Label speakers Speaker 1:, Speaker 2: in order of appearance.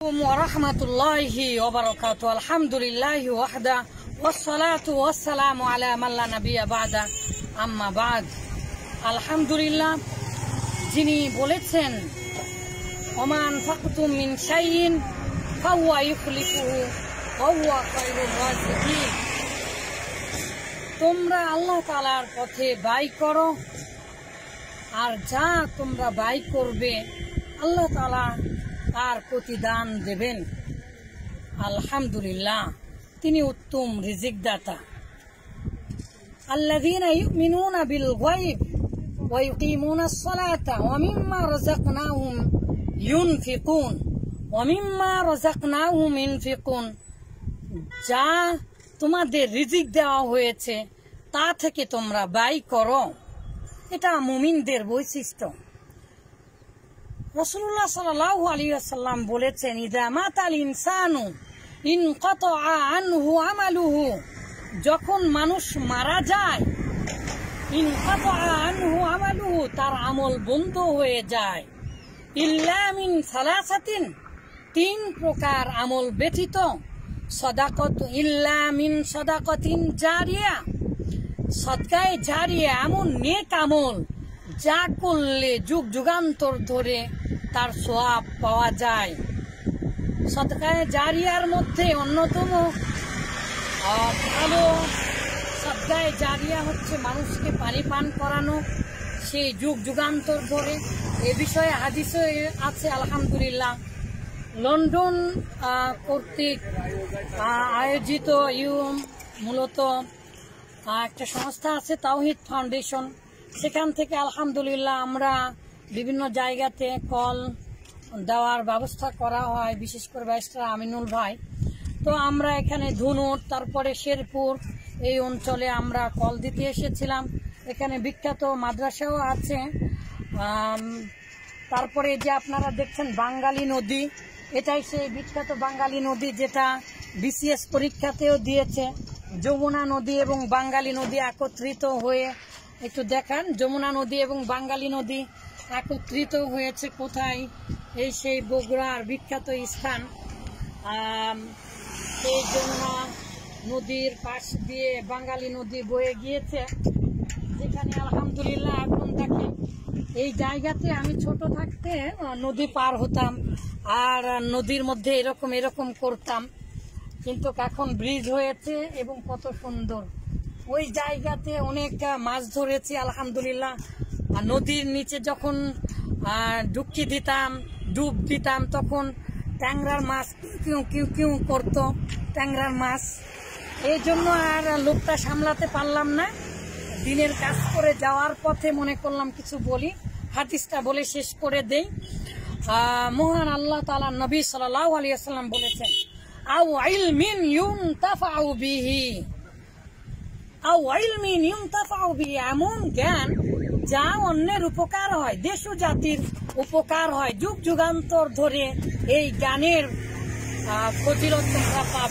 Speaker 1: আলাইকুম ওয়া রাহমাতুল্লাহি ওয়া বারাকাতুহু। আলহামদুলিল্লাহি ওয়াহদা ওয়াসসালাতু ওয়াসসালামু আলা মান লা নাবিয়্যা বা'দা, আম্মা বা'দ। আলহামদুলিল্লাহ, যিনি বলেছেন ওমা আনফাকতুম মিন শাইইন ফাহুয়া ইউখলিফুহু ওয়া হুয়া খায়রুর রাযিকিন। তোমরা আল্লাহ তাআলার পথে ব্যয় করো, আর যা তোমরা ব্যয় করবে আল্লাহ তাআলা তার প্রতিদান দেবেন। আলহামদুলিল্লাহ, তিনি উত্তম রিজিক দাতা। আল্লাযীনা ইউমিনুনা বিল গায়ব ওয়া ইউকিমুনাস সালাতা ওয়া মিম্মা রাযাকনাহুম ইউনফিকুন ওয়া মিম্মা রাযাকনাহুম ইউনফিকুন। যা তোমাদের রিজিক দেওয়া হয়েছে তা থেকে তোমরা ব্যয় করো, এটা মুমিনদের বৈশিষ্ট্য। রাসূলুল্লাহ সাল্লাল্লাহু আলাইহি ওয়াসাল্লাম বলেছেন, ইযা মাতাল ইনসানু ইনকাতা আনহু আমালুহু। যখন মানুষ মারা যায়, ইনকাতা আনহু আমালুহু, তার আমল বন্ধ হয়ে যায়। ইল্লা মিন সালাসাতিন, তিন প্রকার আমল ব্যতীত। সাদাকাত, ইল্লা মিন সাদাকাতিন জারিয়া, সদকায়ে জারিয়া, এমন নেক আমল যা করলে যুগ যুগান্তর ধরে তার সওয়াব পাওয়া যায়। সদকায়ে জারিয়ার মধ্যে অন্যতম ভালো সদকায়ে জারিয়া হচ্ছে মানুষকে পানি পান করানো, সেই যুগ যুগান্তর ধরে। এ বিষয়ে হাদিসে আছে আলহামদুলিল্লাহ। লন্ডন কর্তৃক আয়োজিত মূলত একটা সংস্থা আছে তাওহীদ ফাউন্ডেশন, সেখান থেকে আলহামদুলিল্লাহ আমরা বিভিন্ন জায়গাতে কল দেওয়ার ব্যবস্থা করা হয়, বিশেষ করে ব্যারিস্টার আমিনুল ভাই। তো আমরা এখানে ধুনুট, তারপরে শেরপুর, এই অঞ্চলে আমরা কল দিতে এসেছিলাম। এখানে বিখ্যাত মাদ্রাসাও আছে। তারপরে যে আপনারা দেখছেন বাঙালি নদী, এটাই সেই বিখ্যাত বাঙালি নদী যেটা বিসিএস পরীক্ষাতেও দিয়েছে। যমুনা নদী এবং বাঙালি নদী একত্রিত হয়ে, একটু দেখান, যমুনা নদী এবং বাঙালি নদী একত্রিত হয়েছে কোথায়? এই সেই বগুড়ার বিখ্যাত স্থান। এই যমুনা নদীর পাশ দিয়ে বাঙালি নদী বয়ে গিয়েছে, যেখানে আলহামদুলিল্লাহ এখন দেখেন এই জায়গাতে আমি ছোট থাকতে নদী পার হতাম আর নদীর মধ্যে এরকম করতাম, কিন্তু এখন ব্রিজ হয়েছে এবং কত সুন্দর। ওই জায়গাতে অনেক মাছ ধরেছি আলহামদুলিল্লাহ। আর নদীর নিচে যখন ডুব দিতাম তখন ট্যাংরার মাছ কিউ করতো, ট্যাংরার মাছ। এই জন্য আর লোকটা সামলাতে পারলাম না, দিনের কাজ করে যাওয়ার পথে মনে করলাম কিছু বলি, হাদিসটা বলে শেষ করে দেই। মহান আল্লাহ তাআলা নবী সাল্লাল্লাহু আলাইহি ওয়াসাল্লাম বলেছেন, আও ইলমিন ইউনতাফাউ বিহি, আও ইলমিন ইউনতাফাউ বিহি, এমন জ্ঞান যা অন্যের উপকার হয়, দেশ ও জাতির উপকার হয়, যুগ যুগান্তর ধরে এই জ্ঞানের ফজিলত তোমরা পাবে।